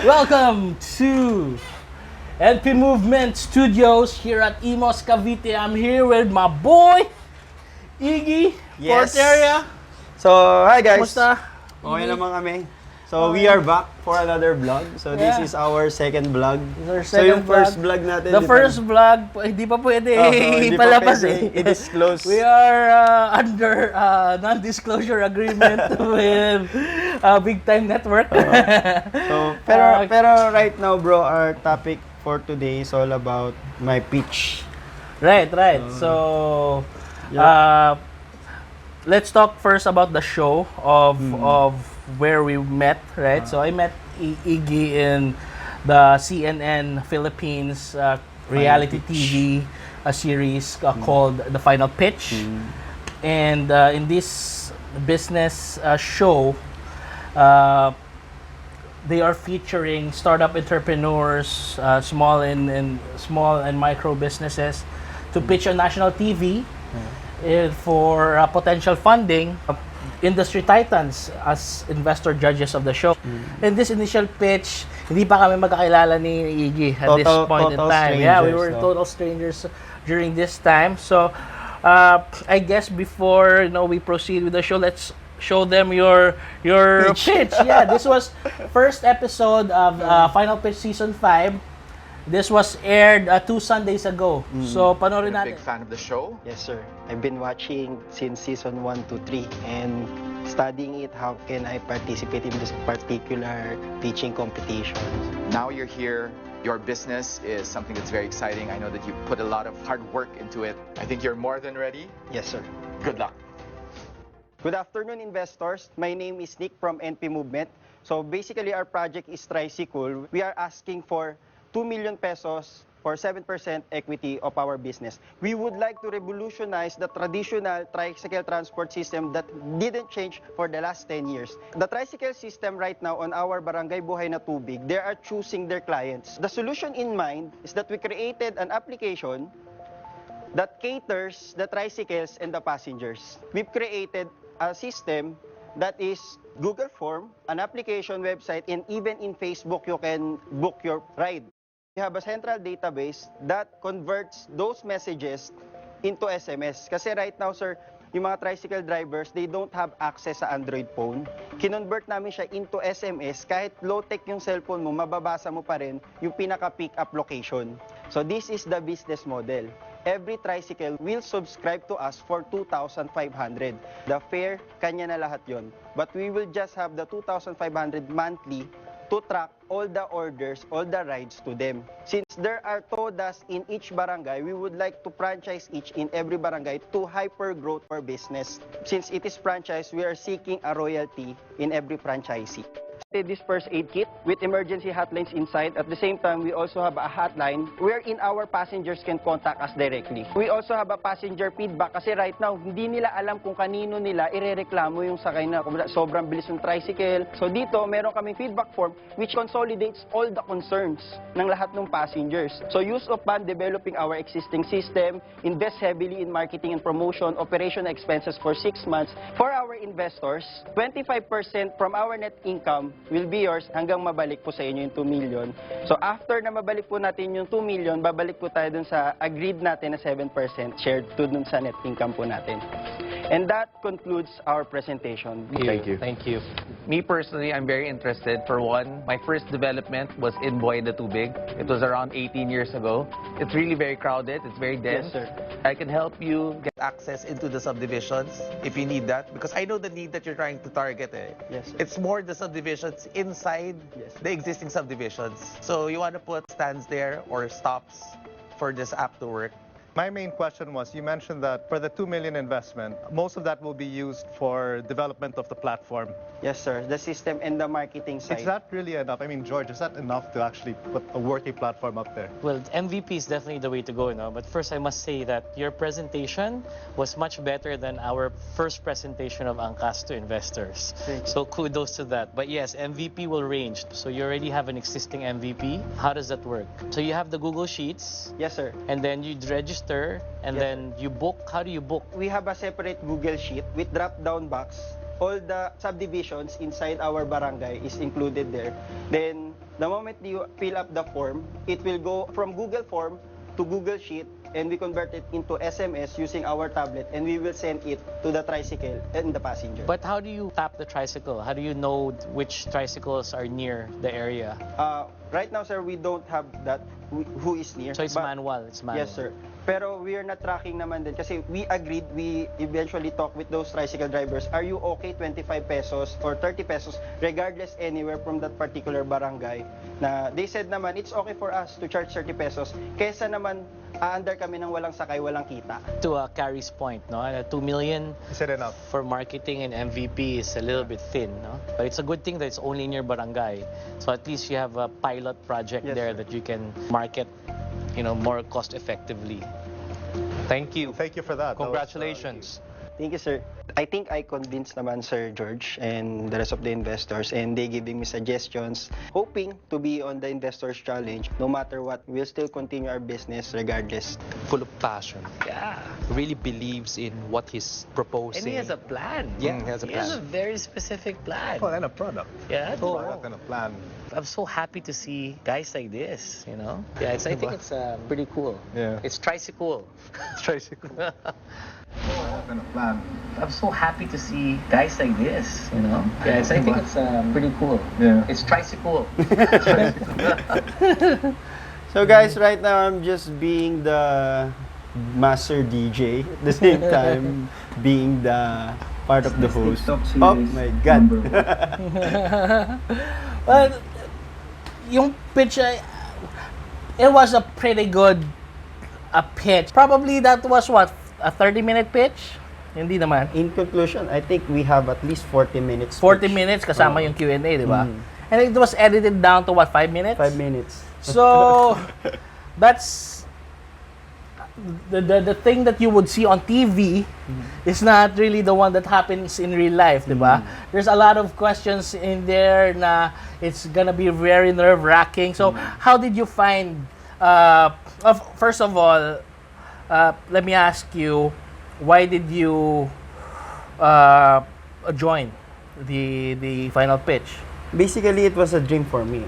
Welcome to NP Movement Studios here at Imos, Cavite. I'm here with my boy, Iggy, Yes. Porteria. So, hi guys. Kumusta? Okay naman kami. So, we are back for another vlog. So, this Yeah. is our second vlog. This is our So, yung second first vlog. vlog natin. The first vlog, hindi pa pwede hindi pa palabas pwede i-disclose. We are under non-disclosure agreement with Big Time Network. So, pero right now bro, our topic for today is all about my pitch. Right. So, let's talk first about the show of where we met, right? So I met Iggy in the CNN Philippines reality TV series called The Final Pitch. And in this business show, they are featuring startup entrepreneurs, small and micro businesses to pitch on national TV for potential funding. Industry titans as investor judges of the show. In this initial pitch, hindi pa kami magkakilala ni Iggy at this point in time. Yeah, we were total strangers during this time. So, I guess before we proceed with the show, let's show them your pitch. Yeah, this was first episode of Final Pitch Season 5. This was aired 2 Sundays ago. So, panoorin natin. Big fan of the show? Yes, sir. I've been watching since season 1 to 3 and studying it. How can I participate in this particular pitching competition? Now you're here. Your business is something that's very exciting. I know that you put a lot of hard work into it. I think you're more than ready. Yes, sir. Good luck. Good afternoon, investors. My name is Nick from NP Movement. So basically, our project is Tricycool. We are asking for 2 million pesos for 7% equity of our business. We would like to revolutionize the traditional tricycle transport system that didn't change for the last 10 years. The tricycle system right now on our Barangay Buhay na Tubig, they are choosing their clients. The solution in mind is that we created an application that caters the tricycles and the passengers. We've created a system that is Google Form, an application website, and even in Facebook, you can book your ride. We have a central database that converts those messages into SMS. Kasi right now, sir, yung mga tricycle drivers, they don't have access sa Android phone. Kinonvert namin siya into SMS. Kahit low-tech yung cellphone mo, mababasa mo pa rin yung pinaka-pick-up location. So this is the business model. Every tricycle will subscribe to us for 2,500. The fare, kanya na lahat yon. But we will just have the 2,500 monthly to track all the orders, all the rides to them. Since there are TODAs in each barangay, we would like to franchise each in every barangay to hyper-growth our business. Since it is franchise, we are seeking a royalty in every franchisee. This first aid kit with emergency hotlines inside. At the same time, we also have a hotline wherein our passengers can contact us directly. We also have a passenger feedback kasi right now, hindi nila alam kung kanino nila irereklamo yung sakay na sobrang bilis ng tricycle. So dito, meron kaming feedback form which consolidates all the concerns ng lahat ng passengers. So use of fund developing our existing system, invest heavily in marketing and promotion, operation expenses for 6 months. For our investors, 25% from our net income will be yours hanggang mabalik po sa inyo yung 2 million. So after na mabalik po natin yung 2 million, babalik po tayo dun sa agreed natin na 7% shared to dun sa net income po natin. And that concludes our presentation. Thank you. Thank you. Me personally, I'm very interested. For one, my first development was in Buhay na Tubig. It was around 18 years ago. It's really very crowded. It's very dense. Yes, sir. I can help you get access into the subdivisions if you need that, because I know the need that you're trying to target. Yes, sir. It's more the subdivisions inside the existing subdivisions. So you want to put stands there or stops for this app to work. My main question was, you mentioned that for the 2 million investment, most of that will be used for development of the platform. Yes, sir. The system and the marketing side. Is that really enough? I mean, George, is that enough to actually put a working platform up there? Well, MVP is definitely the way to go now. But first, I must say that your presentation was much better than our first presentation of Angkas to investors. So kudos to that. But yes, MVP will range. So you already have an existing MVP. How does that work? So you have the Google Sheets. Yes, sir. And then you register, and Yes, then you book. How do you book? We have a separate Google Sheet with drop-down box. All the subdivisions inside our barangay is included there. Then, the moment you fill up the form, it will go from Google Form to Google Sheet, and we convert it into SMS using our tablet, and we will send it to the tricycle and the passenger. But how do you tap the tricycle? How do you know which tricycles are near the area? Right now, sir, we don't have that, who is near. So it's manual. It's manual. Yes, sir. Pero we are not tracking naman din kasi we agreed, we eventually talk with those tricycle drivers, are you okay 25 pesos or 30 pesos regardless anywhere from that particular barangay? Na they said naman it's okay for us to charge 30 pesos kesa naman aandar kami ng walang sakay, walang kita. To Carrie's point, no, 2 million Is it enough? for marketing and MVP is a little bit thin, no? But it's a good thing that it's only in your barangay. So at least you have a pilot project Yes, there sir. that you can market, more cost effectively. Thank you. Thank you for that. Congratulations. Thank you, sir. I think I convinced naman Sir George and the rest of the investors, and they giving me suggestions, hoping to be on the Investors Challenge. No matter what, we'll still continue our business regardless. Full of passion. Yeah. Really believes in what he's proposing. And he has a plan. Yeah, he has a He has plan. a very specific plan. Oh, and a product. Yeah. Product and a plan. I'm so happy to see guys like this, Yeah, I think it's pretty cool. Yeah. It's Tricycool. Tricycle. Product and a plan. I'm so happy to see guys like this, Yeah, I think it's pretty cool. Yeah. It's Tricycool. So guys, right now I'm just being the master DJ at the same time being the part of the host. Oh my God. Well, yung pitch, it was a pretty good pitch. Probably that was what, a 30-minute pitch? Hindi naman. In conclusion, I think we have at least 40 minutes. 40 speech. minutes kasama yung Q&A, di ba? And it was edited down to what, 5 minutes? 5 minutes. So, that's the thing that you would see on TV is not really the one that happens in real life, di ba? There's a lot of questions in there na it's gonna be very nerve-wracking. So, how did you find, first of all, let me ask you, why did you join the final pitch? Basically, it was a dream for me.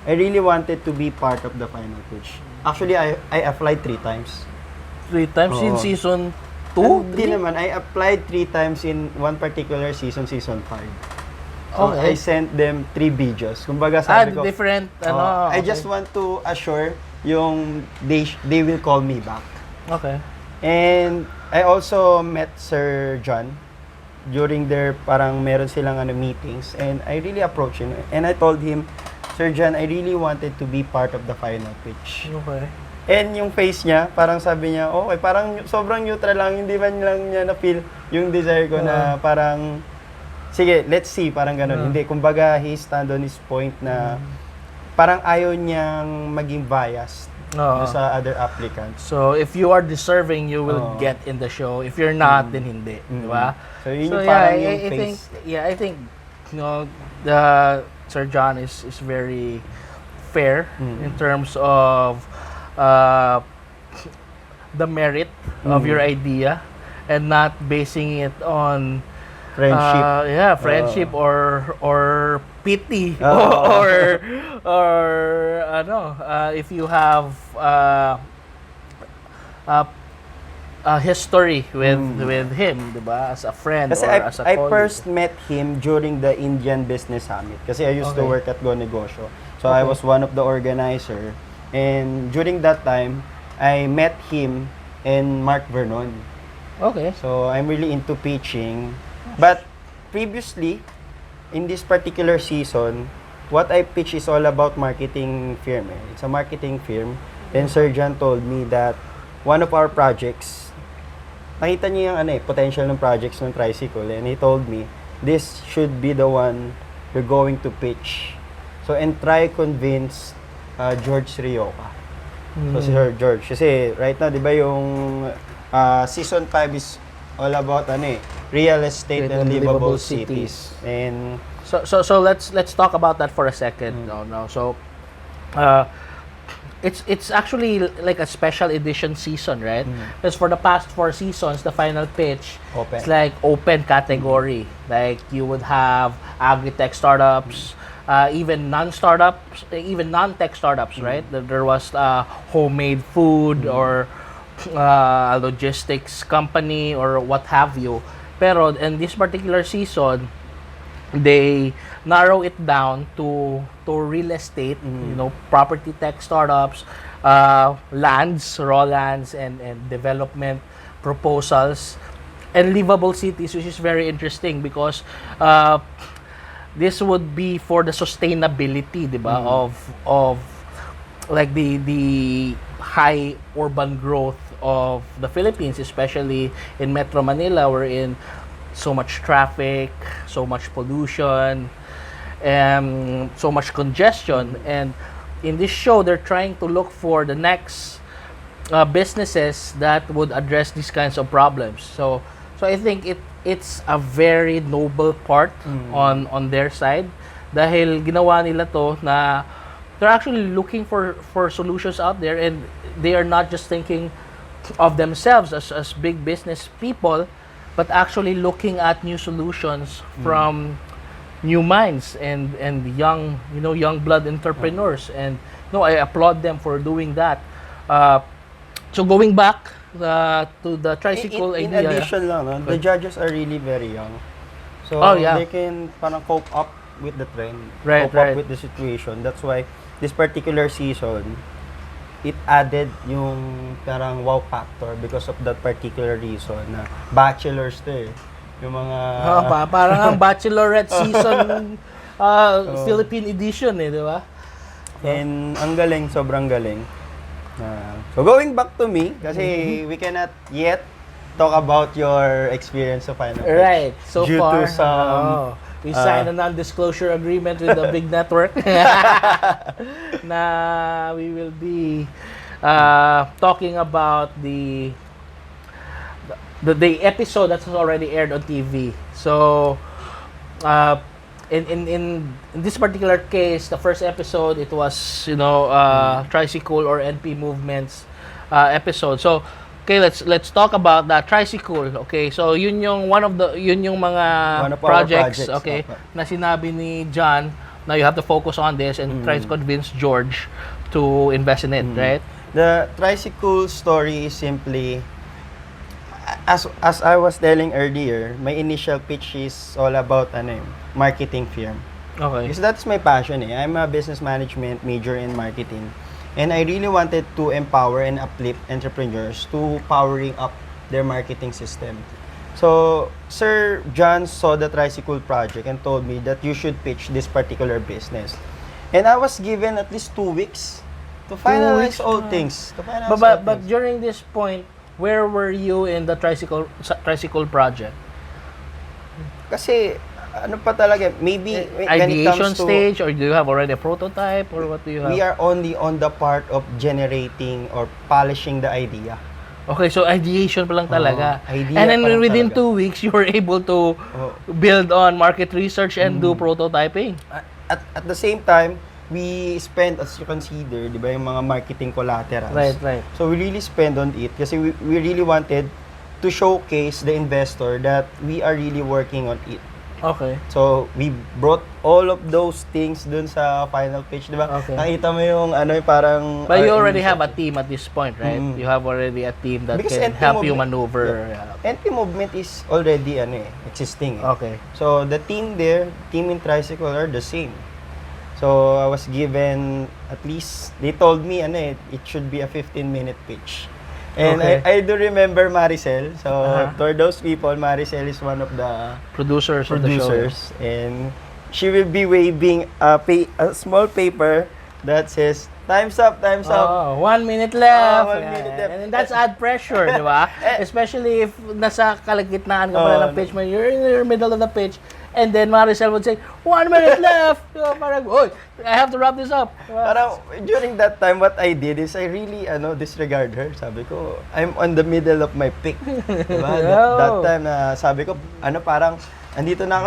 I really wanted to be part of the final pitch. Actually, I applied 3 times. 3 times in Oo. season 2? Hindi naman. I applied 3 times in one particular season 5. So, Okay. I sent them 3 videos. Kumbaga, sabi ko, Different, I okay. just want to assure yung they will call me back. Okay. And I also met Sir John during their parang meron silang meetings, and I really approached him and I told him, Sir John, I really wanted to be part of the final pitch. Okay. And yung face niya, parang sabi niya, okay, parang sobrang neutral lang, hindi man lang niya na-feel yung desire ko na parang, sige, let's see, parang ganun. Hindi, kumbaga, he stand on his point na parang ayaw niyang maging biased sa other applicants. So, if you are deserving, you will get in the show. If you're not, then hindi. Di ba? So, yun yung parang yung face. I think, the Sir John is very fair in terms of the merit of your idea and not basing it on Friendship. Friendship or pity or if you have a history with him, diba? As a friend Kasi or as a I colleague. first met him during the Indian Business Summit. Kasi I used to Okay. work at Go Negosyo. So I was one of the organizer. And during that time, I met him and Mark Vernon. Okay. So I'm really into pitching. But previously, in this particular season, what I pitch is all about marketing firm. It's a marketing firm. And Sir John told me that one of our projects, nakita niya yung potential ng projects ng Tricycle, and he told me, this should be the one you're going to pitch. So, and try convince George Rioca. So, si Sir George. Kasi, right now, di ba yung season 5 is all about real estate and livable cities. And So let's talk about that for a second. So it's actually like a special edition season, right? Because for the past 4 seasons, the final pitch Open. is like open category. Like you would have agri-tech startups, even non-startups, even non-tech startups, right? There was homemade food or a logistics company or what have you. Pero in this particular season, they narrow it down to real estate, property tech startups, lands, raw lands, and development proposals, and livable cities, which is very interesting because this would be for the sustainability, diba, of like the high urban growth of the Philippines, especially in Metro Manila, wherein so much traffic, so much pollution, and so much congestion. And in this show, they're trying to look for the next businesses that would address these kinds of problems. So I think it's a very noble part on their side, dahil ginawa nila to na they're actually looking for solutions out there, and they are not just thinking of themselves as big business people, but actually looking at new solutions from new minds and young blood entrepreneurs. And I applaud them for doing that. So going back to the Tricycle in idea. addition lang, the judges are really very young. So they can parang cope up with the trend, cope up with the situation. That's why this particular season, it added yung parang wow factor because of that particular reason na bachelors to yung mga parang ang Bachelorette season Philippine edition di ba? And ang galing, sobrang galing. So going back to me, kasi we cannot yet talk about your experience sa Final Pitch. Right. So due far, to some we signed a non-disclosure agreement with a big network na we will be talking about the episode that has already aired on TV. So in this particular case, the first episode, it was Tricycool or NP Movement's episode. So okay, let's talk about that Tricycool. Okay, so yun yung mga projects, okay, na sinabi ni John na you have to focus on this and try to convince George to invest in it, right? The Tricycool story is simply, as I was telling earlier, my initial pitch is all about marketing firm. Okay. Because that's my passion. I'm a business management major in marketing. And I really wanted to empower and uplift entrepreneurs to powering up their marketing system. So, Sir John saw the Tricycle project and told me that you should pitch this particular business. And I was given at least 2 weeks to finalize all things. But during this point, where were you in the Tricycle project? Kasi ano pa talaga, maybe when it Ideation comes to stage, or do you have already a prototype, or what do you have? we are only on the part of generating or polishing the idea. Okay, so ideation pa lang talaga. Idea And then pa lang within talaga. 2 weeks, you were able to build on market research and do prototyping. At the same time, we spend, as you consider, di ba, yung mga marketing collaterals. Right. So we really spend on it kasi we really wanted to showcase the investor that we are really working on it. Okay. So, we brought all of those things dun sa final pitch, di ba? Okay. Nakita mo yung parang... But you already have a team at this point, right? You have already a team that Because can NP help you movement- maneuver. NP movement is already existing. Okay. So, the team there, team in Tricycle are the same. So, I was given, at least, they told me, it should be a 15-minute pitch. And Okay. I do remember Maricel. So, for those people, Maricel is one of the Producers of the show. and she will be waving a small paper that says Time's up, time's up. Oh, 1 minute left. 1 minute left. And that's add pressure, di ba? Especially if nasa kalagitnaan ka pala ng pitch mo, you're in the middle of the pitch, and then Maricel would say, 1 minute left. Diba? Parang, oy, I have to wrap this up. Diba? Parang, during that time, what I did is I really, disregard her. Sabi ko, I'm on the middle of my pick. Diba? That time na sabi ko, parang, andito na ako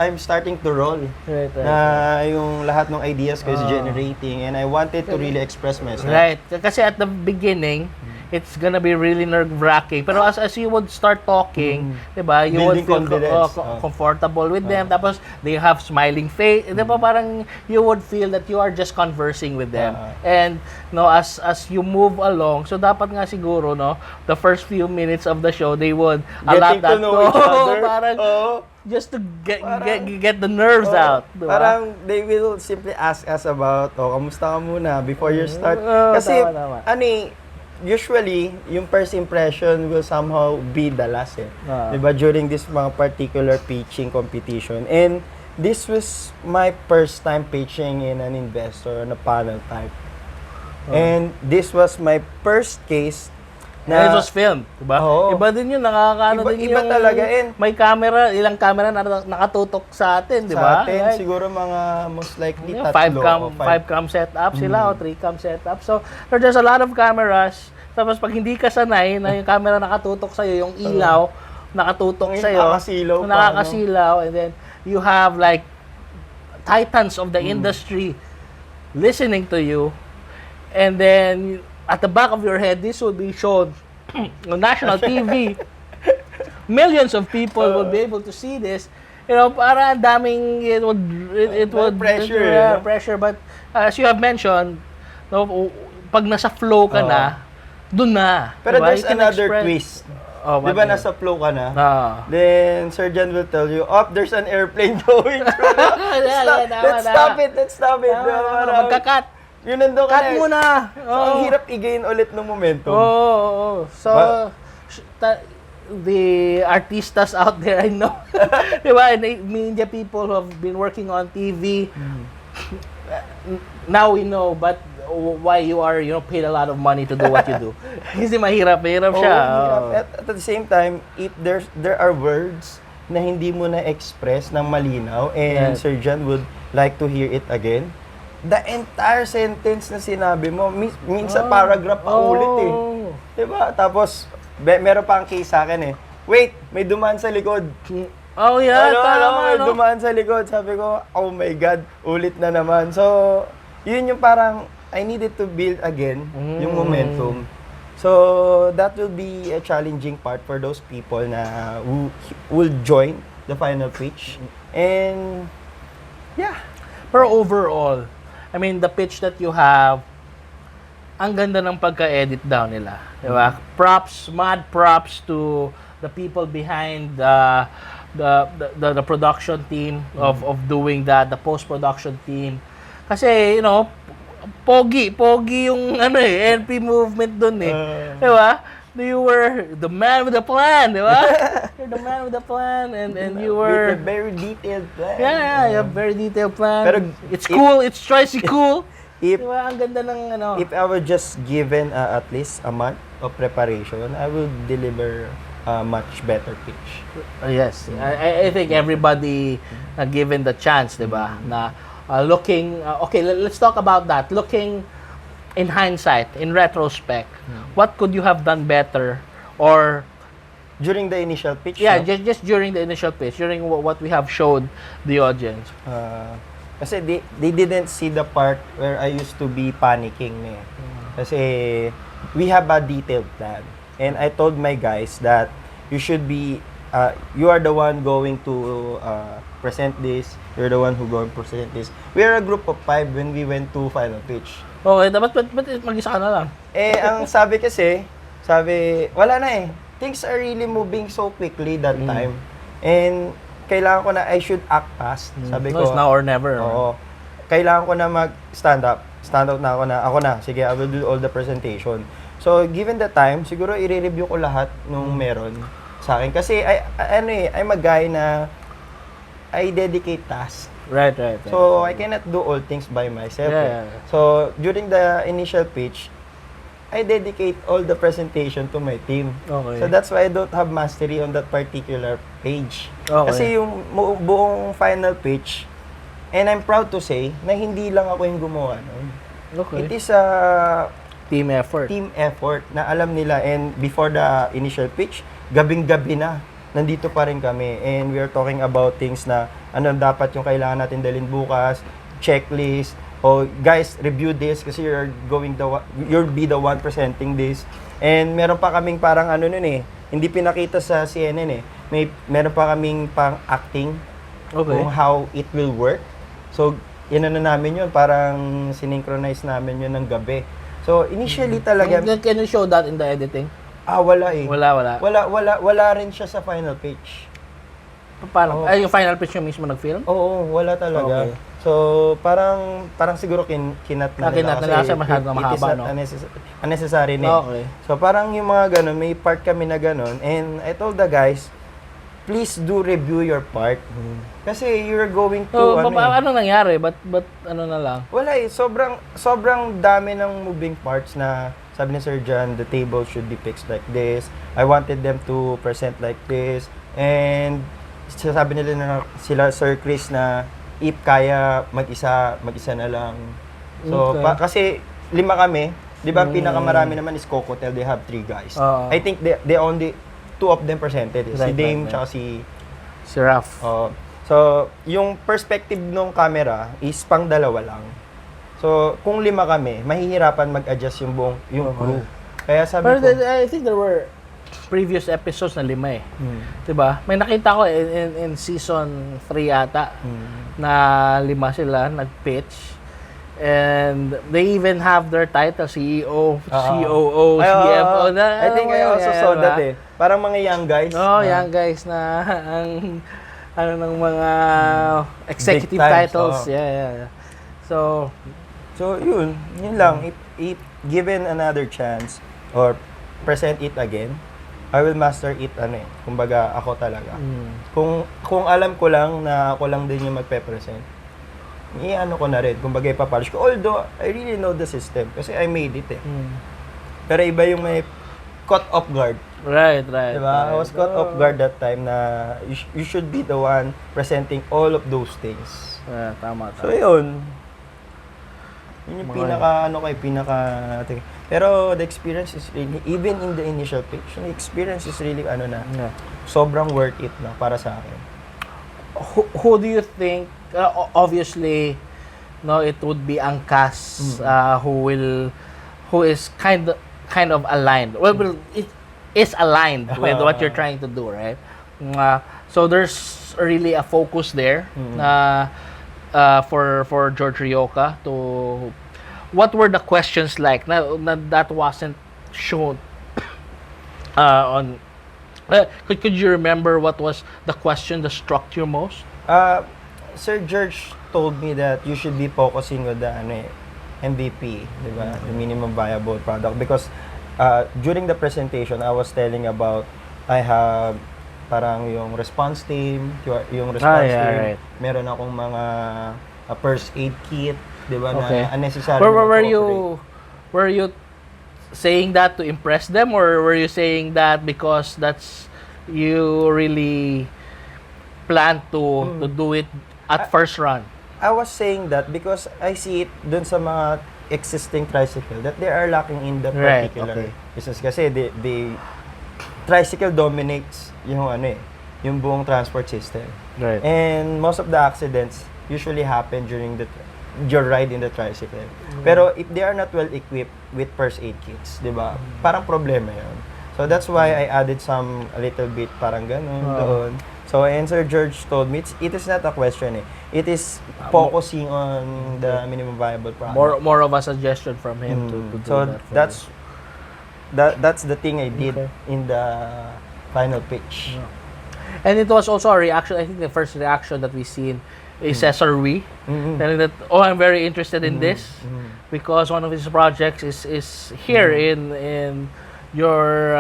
I'm starting to roll. Right. Na yung lahat ng ideas ko is generating and I wanted to really express myself. Right. Kasi at the beginning, it's gonna be really nerve-wracking. Pero as you would start talking, diba, you would feel comfortable with them. Tapos, they have smiling face. Diba, parang you would feel that you are just conversing with them. And, as you move along, so dapat nga siguro, the first few minutes of the show, they would allow that to know each other. Parang, just to get the nerves out. Diba? Parang they will simply ask us about, kamusta ka muna before you start. Kasi, tama. Usually, yung first impression will somehow be the last diba? During this mga particular pitching competition. And this was my first time pitching in an investor on a panel type. And this was my first case na it was filmed, diba? Iba din yun, din iba yung talaga, may camera, ilang camera na nakatutok sa atin, diba? Sa atin, siguro mga most likely tatlo. 5 cam setup sila o 3 cam setup. So, there's a lot of cameras. Tapos pag hindi ka sanay na yung camera nakatutok sa'yo, yung ilaw nakatutok sa'yo. Nakakasilaw. And then, you have like titans of the industry listening to you. And then, at the back of your head, this will be shown on national TV. Millions of people will be able to see this. Para daming it would pressure. But as you have mentioned, pag nasa flow ka na, dun na. Pero there's another twist. Di ba nasa flow ka na? Then Sir Jan will tell you, there's an airplane going through. Let's stop it. Magka-cut. Yun nandun ka Cut muna. So, ang hirap i-gain ulit ng momentum. So, the artistas out there, I know. Diba? And media people who have been working on TV, now we know, but why you are, paid a lot of money to do what you do. Kasi mahirap siya. At the same time, if there are words na hindi mo na-express ng malinaw and Sir Jan would like to hear it again, the entire sentence na sinabi mo, minsan paragraph pa ulit Diba? Tapos, meron pa ang case sa akin wait, may dumaan sa likod. May dumaan sa likod. Sabi ko, oh my God, ulit na naman. So, yun yung parang, I needed to build again yung momentum. So, that will be a challenging part for those people na who will join the final pitch. And, yeah. Pero overall, I mean, the pitch that you have, ang ganda ng pagka-edit down nila. Diba? Mad props to the people behind the production team of doing that, the post-production team. Kasi, pogi yung NP movement dun diba? You were the man with the plan, diba? You're the man with the plan, and you were... With a very detailed plan. Yeah, you have very detailed plan. Pero it's cool, it's Tricycool. Diba? Ang ganda ng If I were just given at least a month of preparation, I will deliver a much better pitch. Yes, I think everybody given the chance, diba? Na looking... okay, let's talk about that. Looking in hindsight, in retrospect, what could you have done better or during the initial pitch? Yeah, just during the initial pitch, during what we have showed the audience. Kasi they didn't see the part where I used to be panicking Kasi we have a detailed plan. And I told my guys that you should be you are the one going to present this. You're the one who going to present this. We are a group of 5 when we went to final pitch. Okay, dapat mag-isa ka na lang. Ang sabi, wala na Things are really moving so quickly that time. And kailangan ko na, I should act fast. Sabi ko, it's now or never. Oo. Kailangan ko na mag-stand up. Stand out na ako na. Sige, I will do all the presentation. So, given the time, siguro i-review ko lahat nung meron sa akin. Kasi, I'm a guy na I dedicate tasks. Right. So I cannot do all things by myself. Yeah. So during the initial pitch, I dedicate all the presentation to my team. Okay. So that's why I don't have mastery on that particular page. Okay. Kasi yung buong final pitch, and I'm proud to say na hindi lang ako yung gumawa nun. Okay. It is a Team effort. team effort na alam nila, and before the initial pitch, gabing-gabi na nandito pa rin kami, and we are talking about things na ano dapat yung kailangan natin dalhin bukas, checklist, guys, review this kasi you'll be the one presenting this. And meron pa kaming parang ano nun hindi pinakita sa CNN meron pa kaming pang acting kung how it will work. So namin yun, parang synchronize namin yun ng gabi. So initially talaga, Can you show that in the editing? wala eh. Wala. Wala rin siya sa final pitch. Paano? Ay, yung final pitch yung mismo nag-film? Oo, wala talaga. Okay. So, parang siguro kinat na nila Kasi masyadong mahaba, no? Unnecessary na. Okay. So, parang yung mga ganun, may part kami na ganun, and I told the guys, please do review your part. Kasi you're going to, Anong nangyari? Ba't ano na lang? wala eh, sobrang dami ng moving parts na sabi ni Sir John, the table should be fixed like this. I wanted them to present like this. And sabi nila na sila Sir Chris na if kaya mag-isa na lang. So kasi 5 kami, 'di ba? Pinakamarami naman is Cocotel, they have 3 guys. I think they only 2 of them presented. Si Dame tsaka si Raf. so yung perspective ng camera is pang 2 lang. So kung 5 kami, mahihirapan mag-adjust yung buong crew. Kaya sabi ko, I think there were previous episodes na 5 eh. 'Di ba? May nakita ko in season 3 ata na 5 sila nag-pitch. And they even have their title, CEO, COO, CFO. I think I also saw that eh. Parang mga young guys. Young guys na ang ano ng mga executive times, titles. Yeah. So yun lang. If given another chance or present it again, I will master it kumbaga ako talaga. Kung alam ko lang na ako lang din yung magpe-present, ko na rin, kumbaga ipapolish ko. Although I really know the system kasi I made it eh. Pero iba yung may caught off guard. Right. Diba? I was caught off guard that time na you should be the one presenting all of those things. Tama. So yun yung pero the experience is really, even in the initial pitch, the experience is really sobrang worth it na para sa akin. Who do you think, obviously, no, it would be Angkas who is kind of aligned. Well, it is aligned with what you're trying to do, right? So there's really a focus there for George Rioca to. What were the questions like that wasn't shown on? Could you remember what was the question that struck you most? Sir George told me that you should be focusing with the MVP, diba? The minimum viable product, because during the presentation I was telling about I have parang yung response team, yung response team. Right. Meron akong mga first aid kit, diba, na unnecessary. Were you saying that to impress them, or were you saying that because that's you really plan to do it at first run? I was saying that because I see it dun sa mga existing tricycle that they are lacking in that particular business kasi they tricycle dominates yung buong transport system. Right. And most of the accidents usually happen during your ride in the tricycle. Pero if they are not well equipped with first aid kits, 'di ba? Parang problema 'yon. So that's why I added a little bit parang ganun doon. So and Sir George told me it is not a question eh. It is focusing on the minimum viable product. More of a suggestion from him to do so that. That's the thing I did in the final pitch. And it was also a reaction. I think the first reaction that we seen is Cesar Wee, telling that, I'm very interested in this because one of his projects is here in your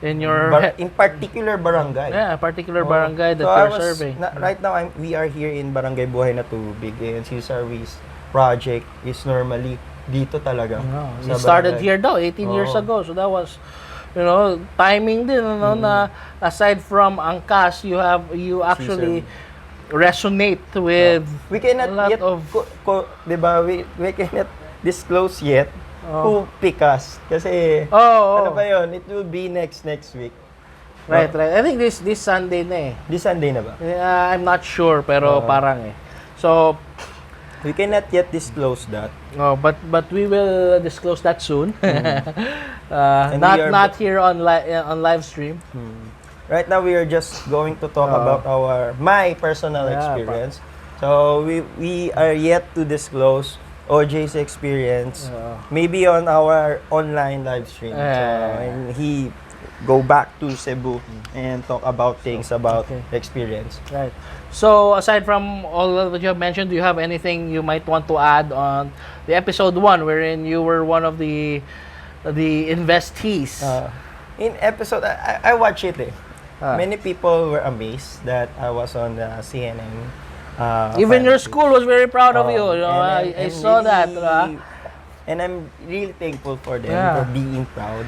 in your In particular barangay. particular Oh. barangay that So I you're was- serving. right now, we are here in Barangay Buhay na Tubig, and si Service project is normally dito talaga. You sa started barangay. here daw 18 years Oo. ago. So that was timing din na aside from angkas, you actually resonate with We cannot a lot yet, of 'di ba? We cannot disclose yet who pick us. Kasi, ano ba yun? It will be next week. Right. I think this Sunday na eh. This Sunday na ba? I'm not sure pero parang eh. So, We cannot yet disclose that. but we will disclose that soon. And not we are- not here on live stream. Right now, we are just going to talk about my personal experience. So, we are yet to disclose OJ's experience, maybe on our online live stream. So, and he go back to Cebu and talk about things about experience. Right. So, aside from all of what you have mentioned, do you have anything you might want to add on the episode 1 wherein you were one of the investees? In episode, I watch it eh. Many people were amazed that I was on the CNN. Even your fan page. school was very proud of you. You know, And I I'm saw that. really- And I'm really thankful for them Yeah. for being proud.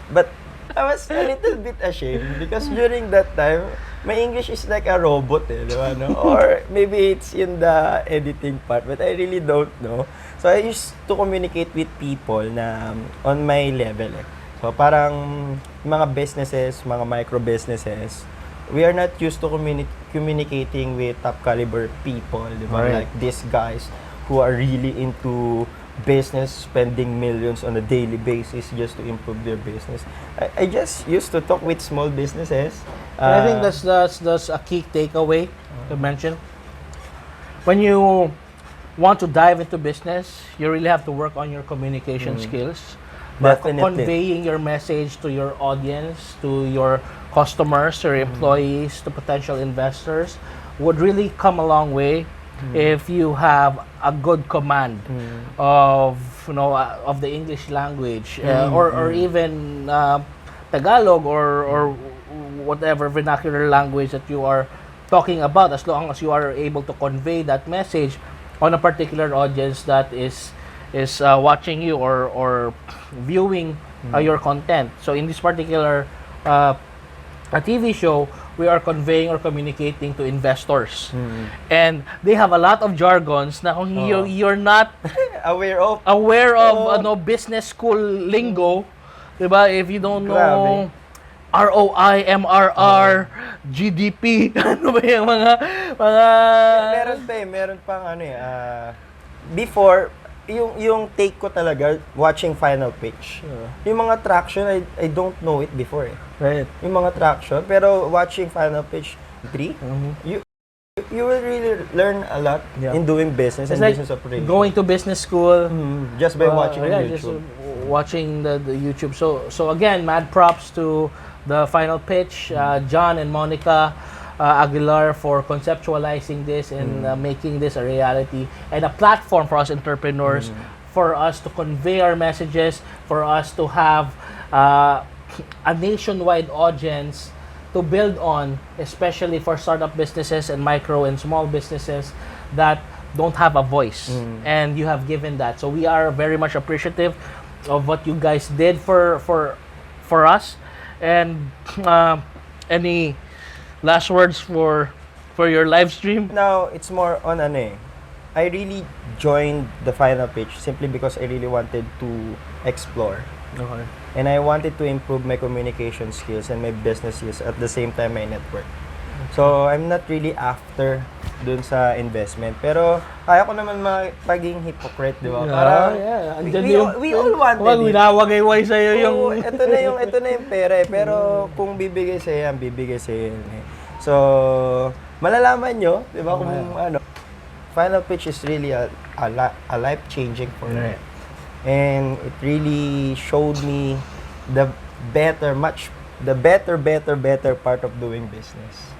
But I was a little bit ashamed because during that time, my English is like a robot eh, di ba, no? Or maybe it's in the editing part, but I really don't know. So I used to communicate with people na on my level eh. So parang mga businesses, mga micro businesses, we are not used to communicating with top caliber people, di ba? Right. Like these guys who are really into business, spending millions on a daily basis just to improve their business. I just used to talk with small businesses. I think that's a key takeaway to mention. When you want to dive into business, you really have to work on your communication skills. But Definitely. conveying your message to your audience, to your customers, your employees, to potential investors would really come a long way if you have a good command of of the English language or even Tagalog or whatever vernacular language that you are talking about, as long as you are able to convey that message on a particular audience that is watching you or viewing your content. So in this particular a TV show, we are conveying or communicating to investors. And they have a lot of jargons na kung you're not aware of. aware of business school lingo, 'di ba? If you don't know ROI, MRR, GDP, ano ba yung mga Meron pang before yung take ko talaga watching final pitch. Yung mga traction I don't know it before eh. right. Yung mga traction pero watching final pitch 3 you will really learn a lot in doing business It's and like business operations. going to business school Just by watching on just YouTube. watching the YouTube. So again, mad props to the final pitch, John and Monica Aguilar, for conceptualizing this and making this a reality and a platform for us entrepreneurs, for us to convey our messages, for us to have a nationwide audience to build on, especially for startup businesses and micro and small businesses that don't have a voice. And you have given that. So we are very much appreciative of what you guys did for us. And any last words for your live stream? Now, it's more on I really joined the final pitch simply because I really wanted to explore. Okay. And I wanted to improve my communication skills and my business skills at the same time my network. So, I'm not really after dun sa investment. Pero, kaya ko naman maging hypocrite, di ba? Parang, we all wanted Wag it. winawagayway sa'yo yung... Oo, ito na yung pera eh. Pero, kung bibigay sa'yo yan, bibigay sa'yo yan eh. So, malalaman nyo, di ba, kung final pitch is really a life-changing for me. And it really showed me the better part of doing business.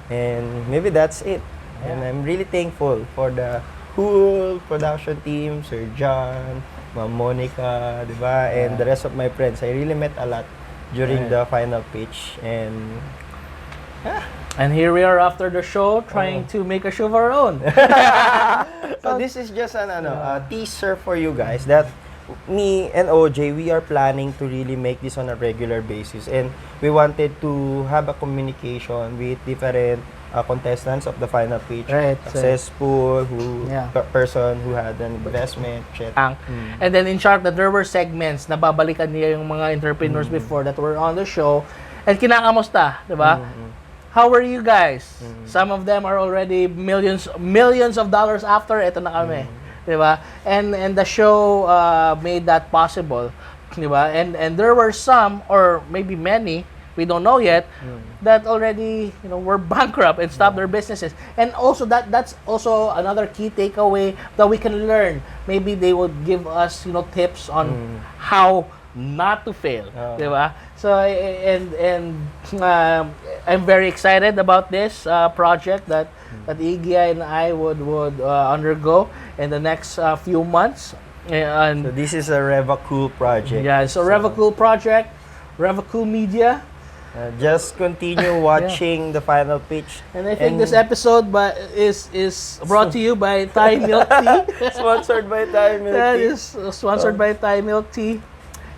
And maybe that's it. And I'm really thankful for the whole production team, Sir John, Ma'am Monica, di ba? And the rest of my friends. I really met a lot during the final pitch. And here we are after the show trying to make a show of our own. So this is just a teaser for you guys that me and OJ, we are planning to really make this on a regular basis, and we wanted to have a communication with different contestants of the final pitch. Right. Successful, Yeah. person who had an investment, shit. And then in short, that there were segments na babalikan niya yung mga entrepreneurs before that were on the show and kinakamusta, di ba? How are you guys? Some of them are already millions of dollars after. Ito na kami. Di ba? And the show made that possible. Di ba? And there were some, or maybe many, we don't know yet, that already were bankrupt and stopped their businesses. And also that's also another key takeaway that we can learn. Maybe they would give us tips on how not to fail, di ba? So I'm very excited about this project that Iggy and I would undergo in the next few months. And So this is a Revacool project. yeah, it's a Revacool project, Revacool Media. Just continue watching the final pitch. And I think this episode is brought to you by Thai Milk Tea. Sponsored by Thai Milk That Tea. is sponsored by Thai Milk Tea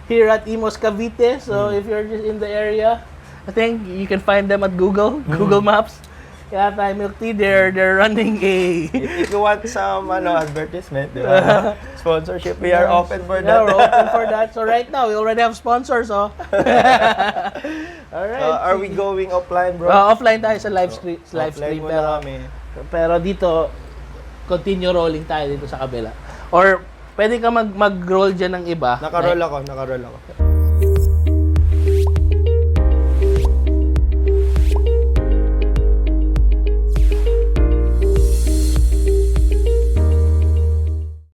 here at Imos Cavite. So if you're just in the area, I think you can find them at Google Maps. Yeah, Thai Milk Tea. They're running a If you want some advertisement, di ba? Sponsorship, we are open for yeah, that. we're open for that. So right now we already have sponsors. Oh. All right. Are we going offline, bro? Offline tayo sa live stream. Offline muna Pero kami. Pero dito, continue rolling tayo dito sa kabila. Or, pwede ka mag-roll dyan ng iba. Nakaroll ako.